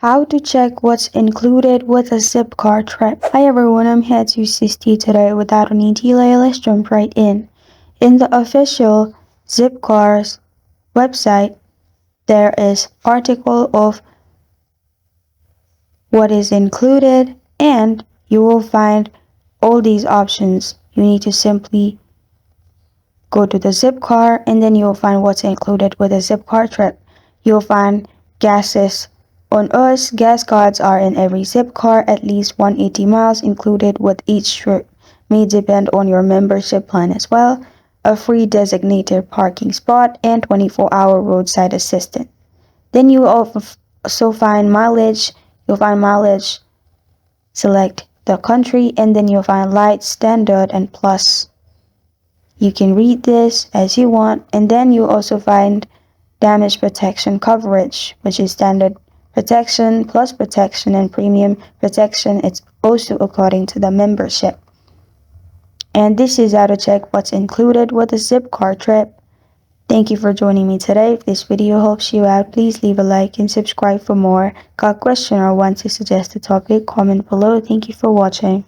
How to check what's included with a Zipcar trip. Hi everyone, I'm here to assist you today. Without any delay, let's jump right in. In the official Zipcar's website, there is article of what is included, and you will find all these options. You need to simply go to the Zipcar and then you'll find what's included with a Zipcar trip. You'll find gases on us. Gas cards are in every Zipcar, at least 180 miles included with each trip. May depend on your membership plan as well. A free designated parking spot and 24-hour roadside assistance. Then you will also find mileage. You'll find mileage, select the country, and then you'll find light, standard, and plus. You can read this as you want, and then you also find damage protection coverage, which is standard protection, plus protection, and premium protection. It's also according to the membership. And this is how to check what's included with a Zipcar trip. Thank you for joining me today. If this video helps you out, please leave a like and subscribe for more. Got a question or want to suggest a topic? Comment below. Thank you for watching.